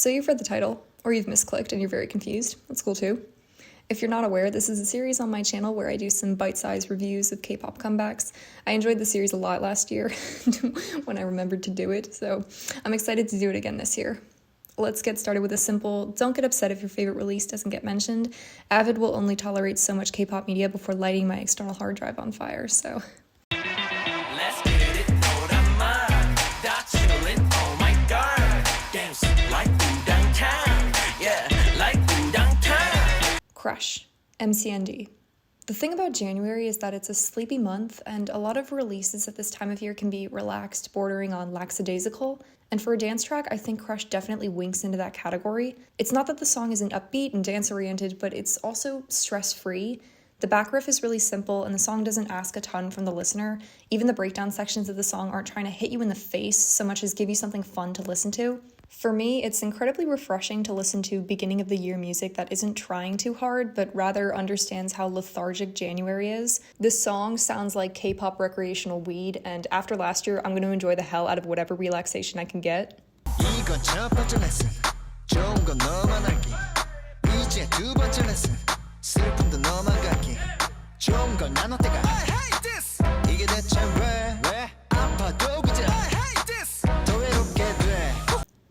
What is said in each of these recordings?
So you've read the title, or you've misclicked and you're very confused. That's cool too. If you're not aware, this is a series on my channel where I do some bite-sized reviews of K-pop comebacks. I enjoyed the series a lot last year when I remembered to do it, so I'm excited to do it again this year. Let's get started with a simple, don't get upset if your favorite release doesn't get mentioned. Avid will only tolerate so much K-pop media before lighting my external hard drive on fire, so... Let's get it, hold on, man. That's chillin', oh my god. Dance like downtown, yeah, like downtown. Crush, MCND. The thing about January is that it's a sleepy month, and a lot of releases at this time of year can be relaxed, bordering on lackadaisical. And for a dance track, I think Crush definitely winks into that category. It's not that the song isn't upbeat and dance-oriented, but it's also stress-free. The back riff is really simple, and the song doesn't ask a ton from the listener. Even the breakdown sections of the song aren't trying to hit you in the face so much as give you something fun to listen to. For me, it's incredibly refreshing to listen to beginning of the year music that isn't trying too hard, but rather understands how lethargic January is. This song sounds like K-pop recreational weed, and after last year, I'm going to enjoy the hell out of whatever relaxation I can get.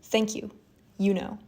Thank you. You know.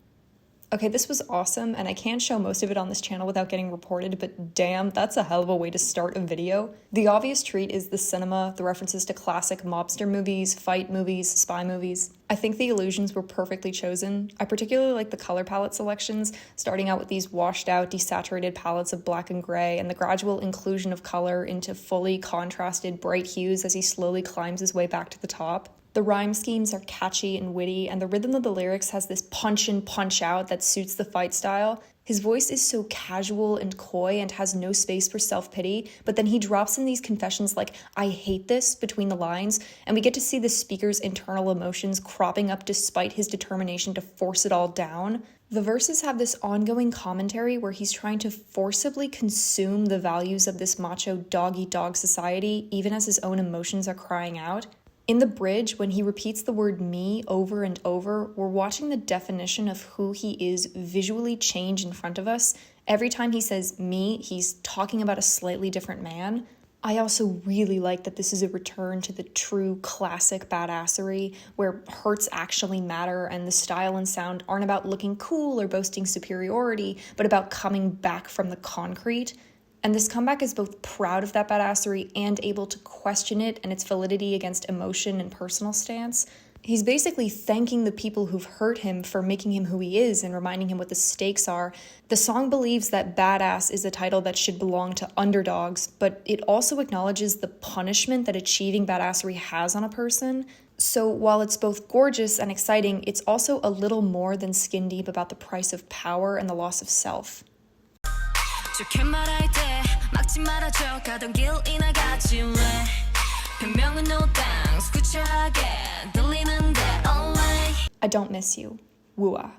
Okay, this was awesome, and I can't show most of it on this channel without getting reported, but damn, that's a hell of a way to start a video. The obvious treat is the cinema, the references to classic mobster movies, fight movies, spy movies. I think the illusions were perfectly chosen. I particularly like the color palette selections, starting out with these washed out, desaturated palettes of black and gray, and the gradual inclusion of color into fully contrasted bright hues as he slowly climbs his way back to the top. The rhyme schemes are catchy and witty, and the rhythm of the lyrics has this punch in, punch out that suits the fight style. His voice is so casual and coy and has no space for self-pity, but then he drops in these confessions like, "I hate this," between the lines, and we get to see the speaker's internal emotions cropping up despite his determination to force it all down. The verses have this ongoing commentary where he's trying to forcibly consume the values of this macho dog-eat-dog society, even as his own emotions are crying out. In the bridge, when he repeats the word me over and over, we're watching the definition of who he is visually change in front of us. Every time he says me, he's talking about a slightly different man. I also really like that this is a return to the true classic badassery, where hurts actually matter and the style and sound aren't about looking cool or boasting superiority, but about coming back from the concrete. And this comeback is both proud of that badassery and able to question it and its validity against emotion and personal stance. He's basically thanking the people who've hurt him for making him who he is and reminding him what the stakes are. The song believes that badass is a title that should belong to underdogs, but it also acknowledges the punishment that achieving badassery has on a person. So while it's both gorgeous and exciting, it's also a little more than skin deep about the price of power and the loss of self. I Don't Miss You, Hwaa.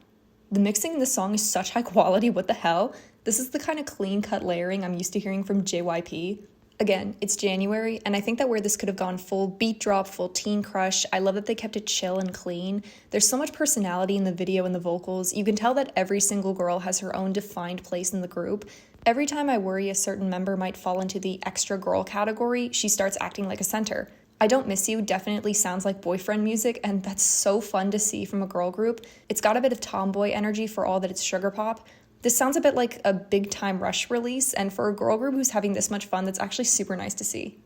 The mixing in this song is such high quality, what the hell? This is the kind of clean-cut layering I'm used to hearing from JYP. Again, it's January, and I think that where this could have gone full beat drop, full teen crush, I love that they kept it chill and clean. There's so much personality in the video and the vocals. You can tell that every single girl has her own defined place in the group. Every time I worry a certain member might fall into the extra girl category, she starts acting like a center. I Don't Miss You definitely sounds like boyfriend music, and that's so fun to see from a girl group. It's got a bit of tomboy energy for all that it's sugar pop. This sounds a bit like a Big Time Rush release, and for a girl group who's having this much fun, that's actually super nice to see.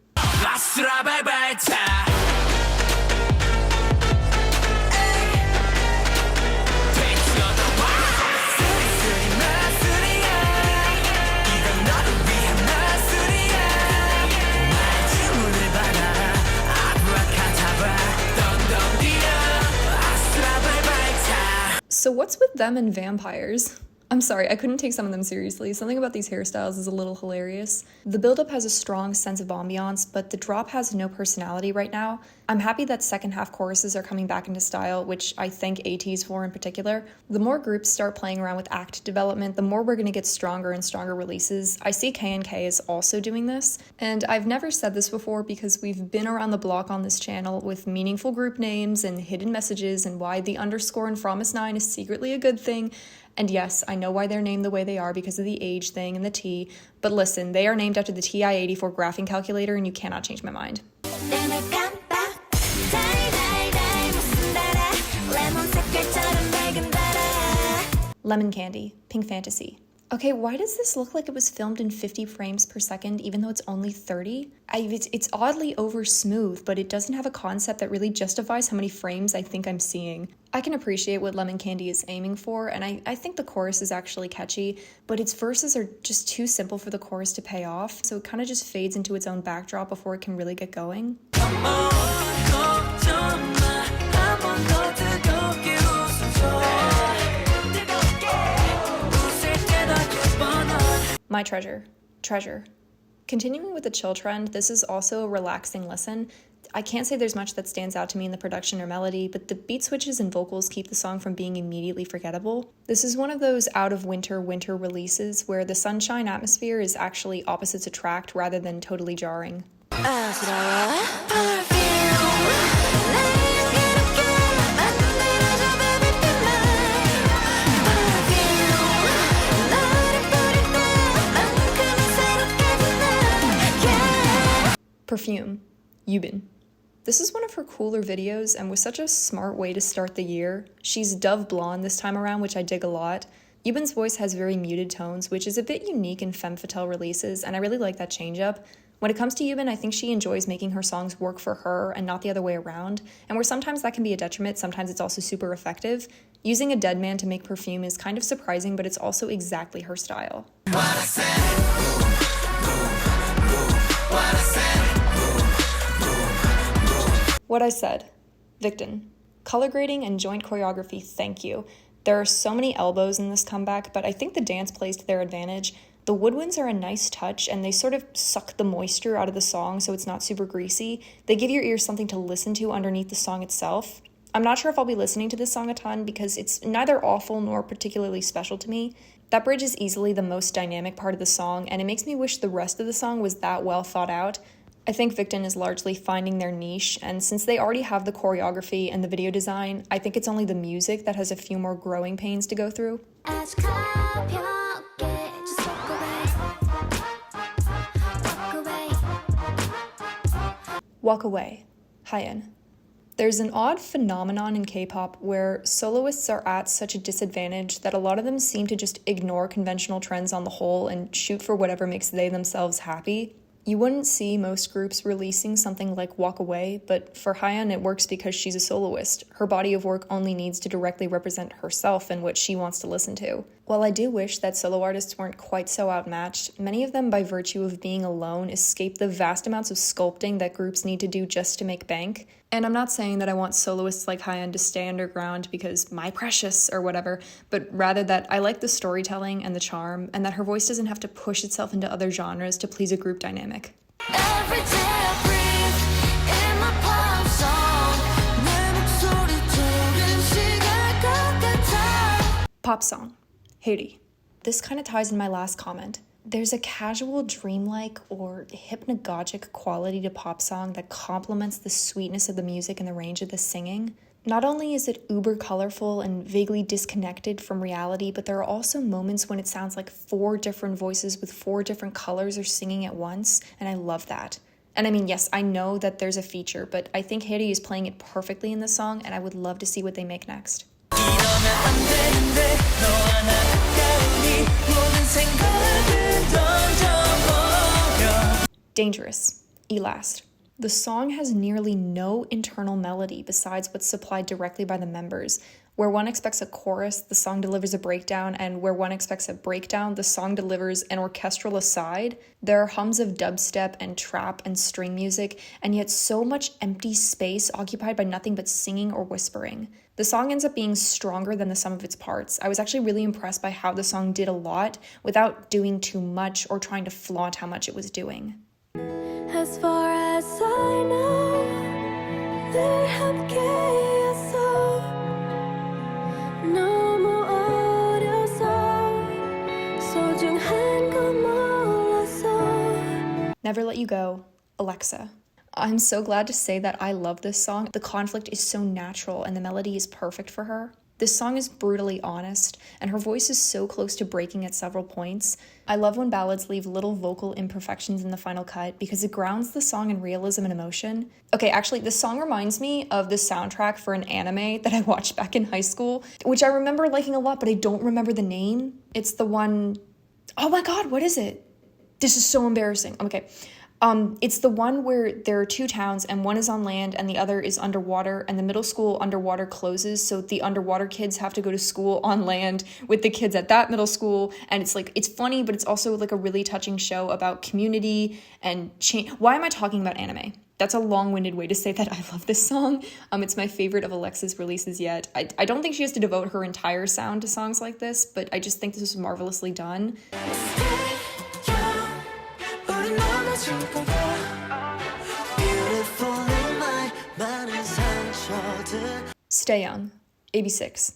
So what's with them and vampires? I'm sorry, I couldn't take some of them seriously. Something about these hairstyles is a little hilarious. The build-up has a strong sense of ambiance, but the drop has no personality right now. I'm happy that second half choruses are coming back into style, which I thank ATEEZ for in particular. The more groups start playing around with act development, the more we're going to get stronger and stronger releases. I see K&K is also doing this, and I've never said this before because we've been around the block on this channel with meaningful group names and hidden messages and why the underscore in Fromis9 is secretly a good thing. And yes, I know why they're named the way they are because of the age thing and the T, but listen, they are named after the TI-84 graphing calculator and you cannot change my mind. Lemon Candy, Pink Fantasy. Okay, why does this look like it was filmed in 50 frames per second even though it's only 30? It's oddly over smooth, but it doesn't have a concept that really justifies how many frames I think I'm seeing. I can appreciate what Lemon Candy is aiming for, and I think the chorus is actually catchy, but its verses are just too simple for the chorus to pay off, so it kind of just fades into its own backdrop before it can really get going. My Treasure. Continuing with the chill trend, this is also a relaxing listen. I can't say there's much that stands out to me in the production or melody, but the beat switches and vocals keep the song from being immediately forgettable. This is one of those out of winter releases where the sunshine atmosphere is actually opposites attract rather than totally jarring. Perfume, Yubin. This is one of her cooler videos and was such a smart way to start the year. She's dove blonde this time around, which I dig a lot. Yubin's voice has very muted tones, which is a bit unique in femme fatale releases, and I really like that change up. When it comes to Yubin, I think she enjoys making her songs work for her and not the other way around, and where sometimes that can be a detriment, sometimes it's also super effective. Using a dead man to make Perfume is kind of surprising, but it's also exactly her style. What I said. Victon. Color grading and joint choreography, thank you. There are so many elbows in this comeback, but I think the dance plays to their advantage. The woodwinds are a nice touch, and they sort of suck the moisture out of the song so it's not super greasy. They give your ears something to listen to underneath the song itself. I'm not sure if I'll be listening to this song a ton because it's neither awful nor particularly special to me. That bridge is easily the most dynamic part of the song, and it makes me wish the rest of the song was that well thought out. I think Victon is largely finding their niche, and since they already have the choreography and the video design, I think it's only the music that has a few more growing pains to go through. Walk Away, Hyeon. There's an odd phenomenon in K-pop where soloists are at such a disadvantage that a lot of them seem to just ignore conventional trends on the whole and shoot for whatever makes they themselves happy. You wouldn't see most groups releasing something like Walk Away, but for Hyeon it works because she's a soloist. Her body of work only needs to directly represent herself and what she wants to listen to. While I do wish that solo artists weren't quite so outmatched, many of them, by virtue of being alone, escape the vast amounts of sculpting that groups need to do just to make bank. And I'm not saying that I want soloists like Hyeon to stay underground because my precious or whatever, but rather that I like the storytelling and the charm, and that her voice doesn't have to push itself into other genres to please a group dynamic. Every day I breathe in my pop song. 내 목소리 들은 시간 같아. Pop song, Haiti. This kind of ties in my last comment. There's a casual, dreamlike, or hypnagogic quality to pop song that complements the sweetness of the music and the range of the singing. Not only is it uber colorful and vaguely disconnected from reality, but there are also moments when it sounds like 4 different voices with 4 different colors are singing at once, and I love that. And I mean, yes, I know that there's a feature, but I think Haiti is playing it perfectly in this song, and I would love to see what they make next. Dangerous, Elast. The song has nearly no internal melody besides what's supplied directly by the members, Where one expects a chorus, the song delivers a breakdown, and where one expects a breakdown, the song delivers an orchestral aside. There are hums of dubstep and trap and string music, and yet so much empty space occupied by nothing but singing or whispering. The song ends up being stronger than the sum of its parts. I was actually really impressed by how the song did a lot without doing too much or trying to flaunt how much it was doing. As far as I know, 늘 함께였어. 너무 어려서 소중한 건 몰랐어. Never Let You Go, Alexa. I'm so glad to say that I love this song. The conflict is so natural and the melody is perfect for her. This song is brutally honest, and her voice is so close to breaking at several points. I love when ballads leave little vocal imperfections in the final cut because it grounds the song in realism and emotion. Okay, actually, this song reminds me of the soundtrack for an anime that I watched back in high school, which I remember liking a lot, but I don't remember the name. It's the one... Oh my god, what is it? This is so embarrassing. Okay. It's the one where there are two towns and one is on land and the other is underwater, and the middle school underwater closes, so the underwater kids have to go to school on land with the kids at that middle school. And it's like, it's funny, but it's also like a really touching show about community and change. Why am I talking about anime? That's a long-winded way to say that I love this song. It's my favorite of Alexa's releases yet. I don't think she has to devote her entire sound to songs like this, but I just think this was marvelously done. Stay Young, AB6.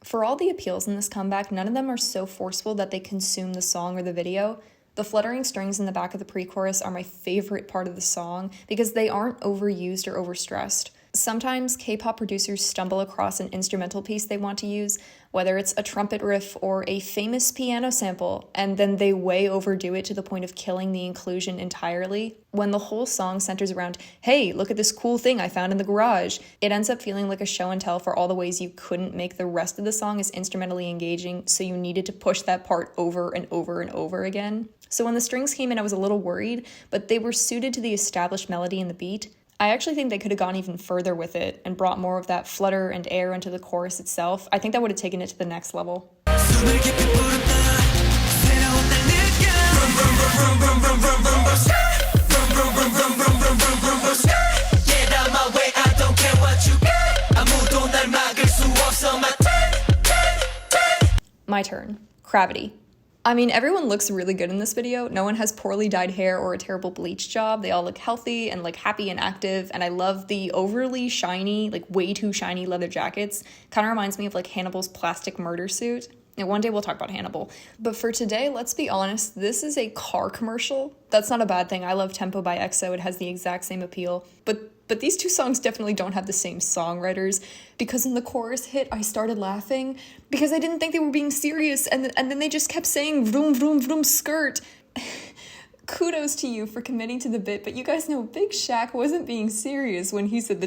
For all the appeals in this comeback, none of them are so forceful that they consume the song or the video. The fluttering strings in the back of the pre-chorus are my favorite part of the song because they aren't overused or overstressed. Sometimes K-pop producers stumble across an instrumental piece they want to use, whether it's a trumpet riff or a famous piano sample, and then they way overdo it to the point of killing the inclusion entirely. When the whole song centers around, hey, look at this cool thing I found in the garage, it ends up feeling like a show and tell for all the ways you couldn't make the rest of the song as instrumentally engaging, so you needed to push that part over and over and over again. So when the strings came in, I was a little worried, but they were suited to the established melody and the beat. I actually think they could have gone even further with it and brought more of that flutter and air into the chorus itself. I think that would have taken it to the next level. My turn. Gravity. I mean, everyone looks really good in this video. No one has poorly dyed hair or a terrible bleach job. They all look healthy and like happy and active. And I love the overly shiny, like way too shiny leather jackets. Kind of reminds me of like Hannibal's plastic murder suit. And one day we'll talk about Hannibal. But for today, let's be honest, this is a car commercial. That's not a bad thing. I love Tempo by EXO. It has the exact same appeal. But these two songs definitely don't have the same songwriters, because in the chorus hit, I started laughing because I didn't think they were being serious, and then they just kept saying vroom, vroom, vroom, skirt. Kudos to you for committing to the bit, but you guys know Big Shaq wasn't being serious when he said the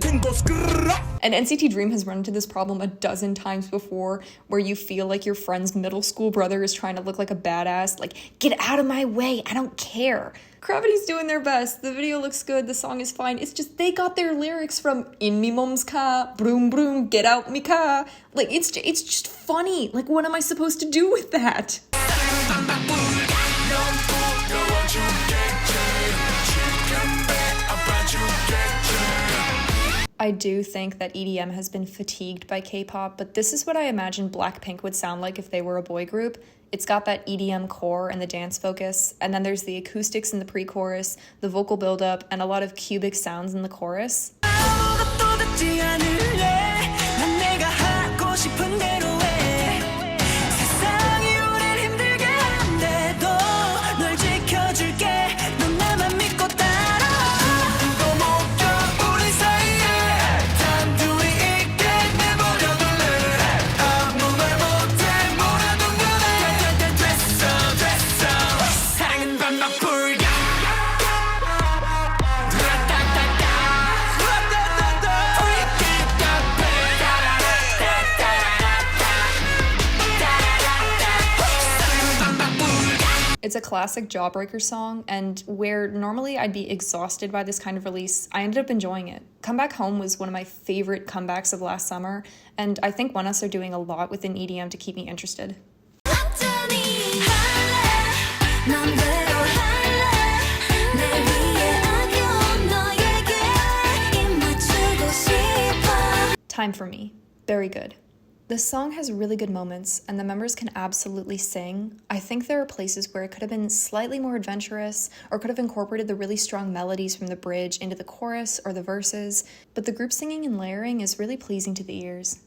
And NCT Dream has run into this problem a dozen times before, where you feel like your friend's middle school brother is trying to look like a badass, like, get out of my way, I don't care. Gravity's doing their best, the video looks good, the song is fine, it's just they got their lyrics from in mi mom's car, broom broom, get out me car. Like, it's just funny, like, what am I supposed to do with that? I do think that EDM has been fatigued by K-pop, but this is what I imagine Blackpink would sound like if they were a boy group. It's got that EDM core and the dance focus, and then there's the acoustics in the pre-chorus, the vocal buildup, and a lot of cubic sounds in the chorus. It's a classic jawbreaker song, and where normally I'd be exhausted by this kind of release, I ended up enjoying it. Come Back Home was one of my favorite comebacks of last summer, and I think ONEUS are doing a lot within EDM to keep me interested. Time for Me. Very good. The song has really good moments, and the members can absolutely sing. I think there are places where it could have been slightly more adventurous, or could have incorporated the really strong melodies from the bridge into the chorus or the verses, but the group singing and layering is really pleasing to the ears.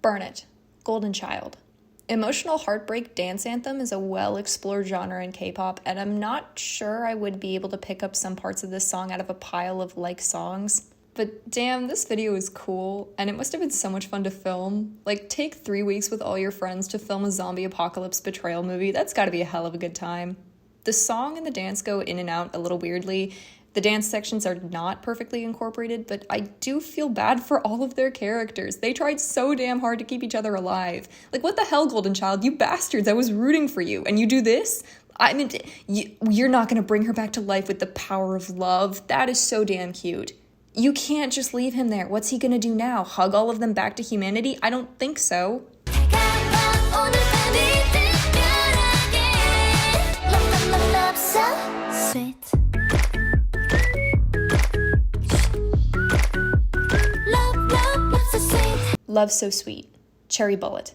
Burn It. Golden Child. Emotional heartbreak dance anthem is a well-explored genre in K-pop, and I'm not sure I would be able to pick up some parts of this song out of a pile of like songs. But damn, this video is cool, and it must have been so much fun to film. Like, take 3 weeks with all your friends to film a zombie apocalypse betrayal movie. That's gotta be a hell of a good time. The song and the dance go in and out a little weirdly. The dance sections are not perfectly incorporated, but I do feel bad for all of their characters. They tried so damn hard to keep each other alive. Like, what the hell, Golden Child? You bastards, I was rooting for you, and you do this? I mean, you're not gonna bring her back to life with the power of love. That is so damn cute. You can't just leave him there. What's he gonna do now? Hug all of them back to humanity? I don't think so. Love So Sweet. Cherry Bullet.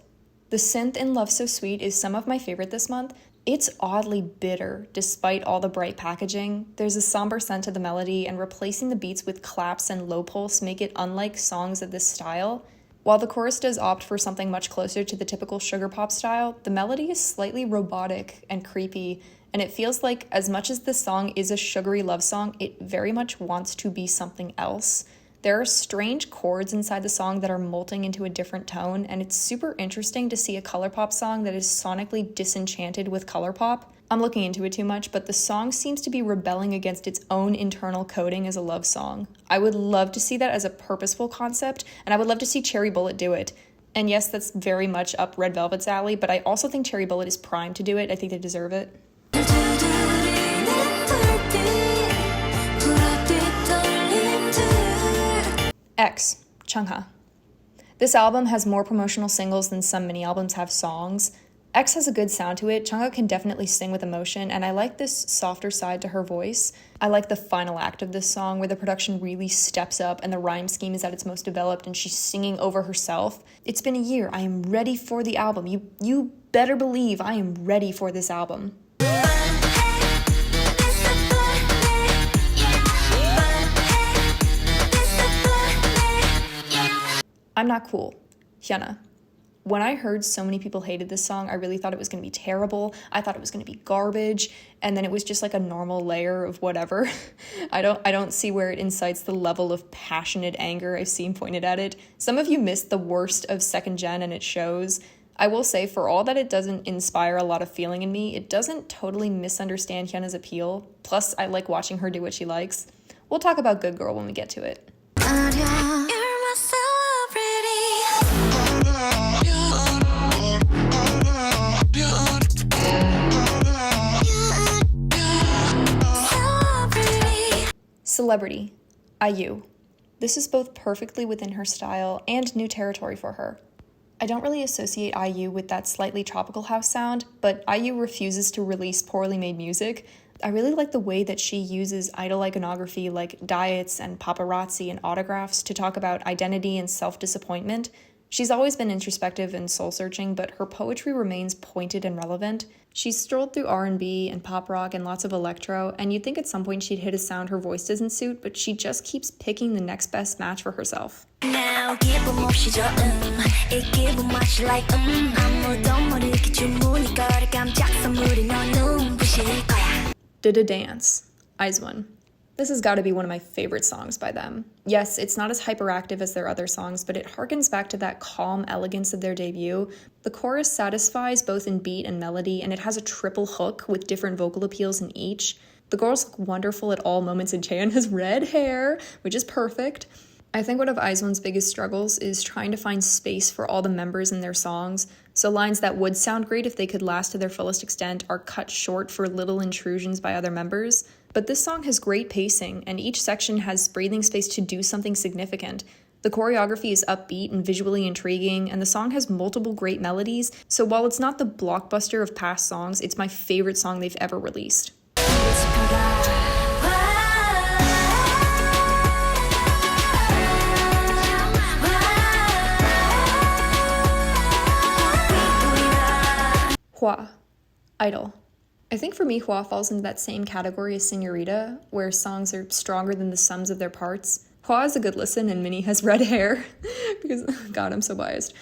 The synth in Love So Sweet is some of my favorite this month. It's oddly bitter, despite all the bright packaging. There's a somber scent to the melody, and replacing the beats with claps and low pulse make it unlike songs of this style. While the chorus does opt for something much closer to the typical sugar pop style, the melody is slightly robotic and creepy, and it feels like as much as this song is a sugary love song, it very much wants to be something else. There are strange chords inside the song that are molting into a different tone, and it's super interesting to see a color pop song that is sonically disenchanted with color pop. I'm looking into it too much, but the song seems to be rebelling against its own internal coding as a love song. I would love to see that as a purposeful concept, and I would love to see Cherry Bullet do it. And yes, that's very much up Red Velvet's alley, but I also think Cherry Bullet is primed to do it. I think they deserve it. X, Chungha. This album has more promotional singles than some mini albums have songs. X has a good sound to it. Chungha can definitely sing with emotion, and I like this softer side to her voice. I like the final act of this song where the production really steps up and the rhyme scheme is at its most developed and she's singing over herself. It's been a year. I am ready for the album. You better believe I am ready for this album. I'm Not Cool, Hwaa. When I heard so many people hated this song, I really thought it was going to be terrible. I thought it was going to be garbage, and then it was just like a normal layer of whatever. I don't see where it incites the level of passionate anger I've seen pointed at it. Some of you missed the worst of second gen, and it shows. I will say, for all that it doesn't inspire a lot of feeling in me, it doesn't totally misunderstand Hwaa's appeal. Plus, I like watching her do what she likes. We'll talk about Good Girl when we get to it. Celebrity, IU. This is both perfectly within her style and new territory for her. I don't really associate IU with that slightly tropical house sound, but IU refuses to release poorly made music. I really like the way that she uses idol iconography like diets and paparazzi and autographs to talk about identity and self-disappointment. She's always been introspective and soul-searching, but her poetry remains pointed and relevant. She's strolled through R&B and pop rock and lots of electro, and you'd think at some point she'd hit a sound her voice doesn't suit, but she just keeps picking the next best match for herself. Da-da Dance, IZ*ONE. This has got to be one of my favorite songs by them. Yes, it's not as hyperactive as their other songs, but it harkens back to that calm elegance of their debut. The chorus satisfies both in beat and melody, and it has a triple hook with different vocal appeals in each. The girls look wonderful at all moments, and Chaeyeon has red hair, which is perfect. I think one of IZ*ONE's biggest struggles is trying to find space for all the members in their songs, so lines that would sound great if they could last to their fullest extent are cut short for little intrusions by other members. But this song has great pacing, and each section has breathing space to do something significant. The choreography is upbeat and visually intriguing, and the song has multiple great melodies, so while it's not the blockbuster of past songs, it's my favorite song they've ever released. Hwaa, I-DLE. I think for me, Hwaa falls into that same category as Señorita, where songs are stronger than the sums of their parts. Hwaa is a good listen, and Minnie has red hair, because, God, I'm so biased.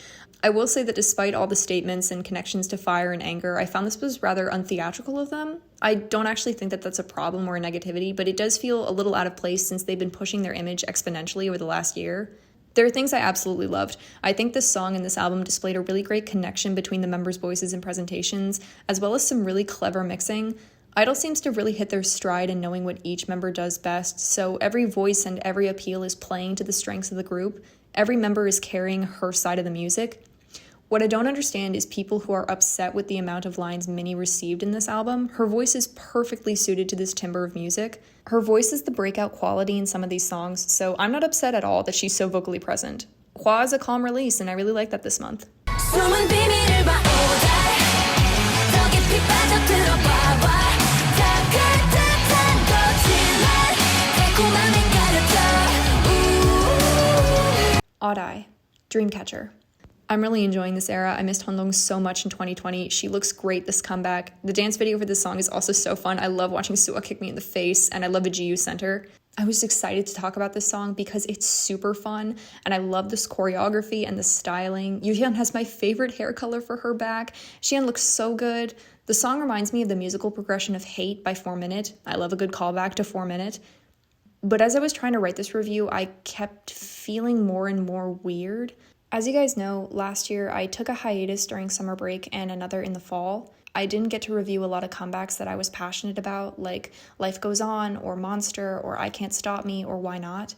I will say that despite all the statements and connections to fire and anger, I found this was rather untheatrical of them. I don't actually think that that's a problem or a negativity, but it does feel a little out of place since they've been pushing their image exponentially over the last year. There are things I absolutely loved. I think this song and this album displayed a really great connection between the members' voices and presentations, as well as some really clever mixing. I-DLE seems to really hit their stride in knowing what each member does best, so every voice and every appeal is playing to the strengths of the group. Every member is carrying her side of the music. What I don't understand is people who are upset with the amount of lines Minnie received in this album. Her voice is perfectly suited to this timbre of music. Her voice is the breakout quality in some of these songs, so I'm not upset at all that she's so vocally present. Hwaa is a calm release, and I really like that this month. I-DLE, Dreamcatcher. I'm really enjoying this era. I missed Hondong so much in 2020. She looks great this comeback. The dance video for this song is also so fun. I love watching Suwa kick me in the face, and I love the GU center. I was excited to talk about this song because it's super fun, and I love this choreography and the styling. Yuhyun has my favorite hair color for her back. Xian looks so good. The song reminds me of the musical progression of Hate by 4 Minute. I love a good callback to 4 Minute. But as I was trying to write this review, I kept feeling more and more weird. As you guys know, last year I took a hiatus during summer break and another in the fall. I didn't get to review a lot of comebacks that I was passionate about, like Life Goes On, or Monster, or I Can't Stop Me, or Why Not.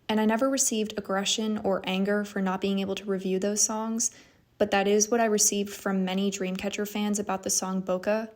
And I never received aggression or anger for not being able to review those songs, but that is what I received from many Dreamcatcher fans about the song Boca.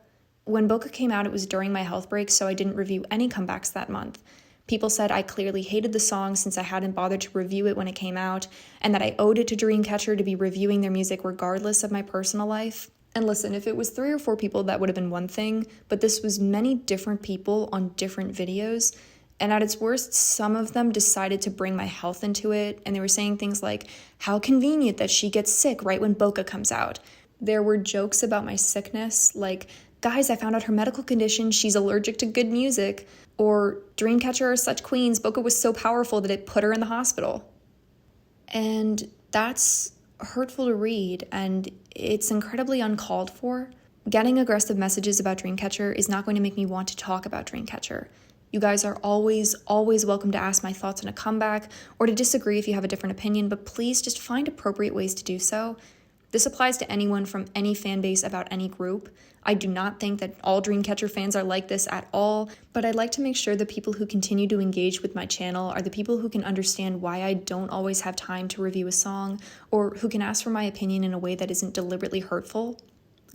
When Boca came out, it was during my health break, so I didn't review any comebacks that month. People said I clearly hated the song since I hadn't bothered to review it when it came out, and that I owed it to Dreamcatcher to be reviewing their music regardless of my personal life. And listen, if it was 3 or 4 people, that would have been one thing, but this was many different people on different videos, and at its worst, some of them decided to bring my health into it, and they were saying things like, how convenient that she gets sick right when Boca comes out. There were jokes about my sickness, like, guys, I found out her medical condition, she's allergic to good music, or Dreamcatcher are such queens, Boca was so powerful that it put her in the hospital. And that's hurtful to read, and it's incredibly uncalled for. Getting aggressive messages about Dreamcatcher is not going to make me want to talk about Dreamcatcher. You guys are always welcome to ask my thoughts on a comeback, or to disagree if you have a different opinion, but please just find appropriate ways to do so. This applies to anyone from any fan base about any group. I do not think that all Dreamcatcher fans are like this at all, but I'd like to make sure the people who continue to engage with my channel are the people who can understand why I don't always have time to review a song, or who can ask for my opinion in a way that isn't deliberately hurtful.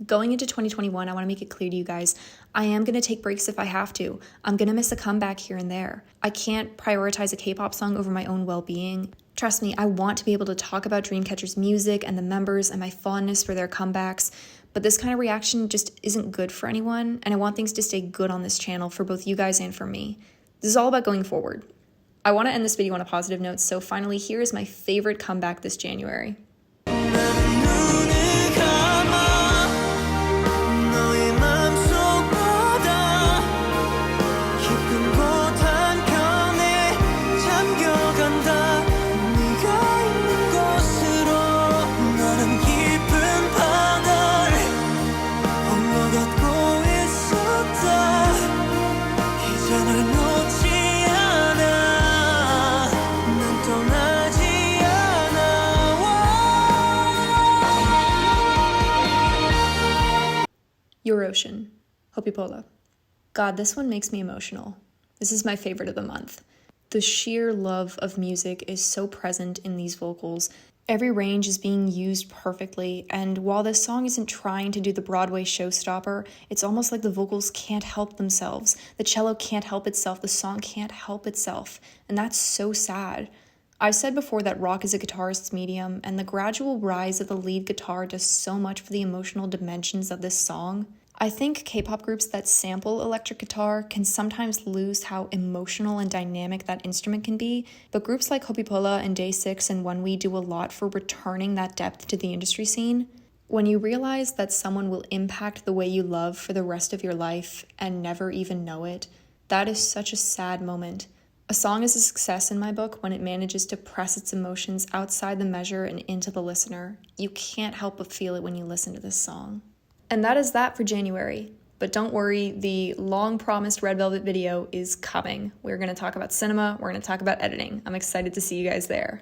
Going into 2021, I want to make it clear to you guys, I am going to take breaks if I have to. I'm going to miss a comeback here and there. I can't prioritize a K-pop song over my own well-being. Trust me, I want to be able to talk about Dreamcatcher's music and the members and my fondness for their comebacks, but this kind of reaction just isn't good for anyone, and I want things to stay good on this channel for both you guys and for me. This is all about going forward. I want to end this video on a positive note, so finally here is my favorite comeback this January. Your Ocean, Hope you pull up. God, this one makes me emotional. This is my favorite of the month. The sheer love of music is so present in these vocals. Every range is being used perfectly, and while this song isn't trying to do the Broadway showstopper, it's almost like the vocals can't help themselves. The cello can't help itself, the song can't help itself, and that's so sad. I said before that rock is a guitarist's medium, and the gradual rise of the lead guitar does so much for the emotional dimensions of this song. I think K-pop groups that sample electric guitar can sometimes lose how emotional and dynamic that instrument can be, but groups like Hopipola and Day6 and OneWe do a lot for returning that depth to the industry scene. When you realize that someone will impact the way you love for the rest of your life and never even know it, that is such a sad moment. A song is a success in my book when it manages to press its emotions outside the measure and into the listener. You can't help but feel it when you listen to this song. And that is that for January. But don't worry, the long-promised Red Velvet video is coming. We're going to talk about cinema, we're going to talk about editing. I'm excited to see you guys there.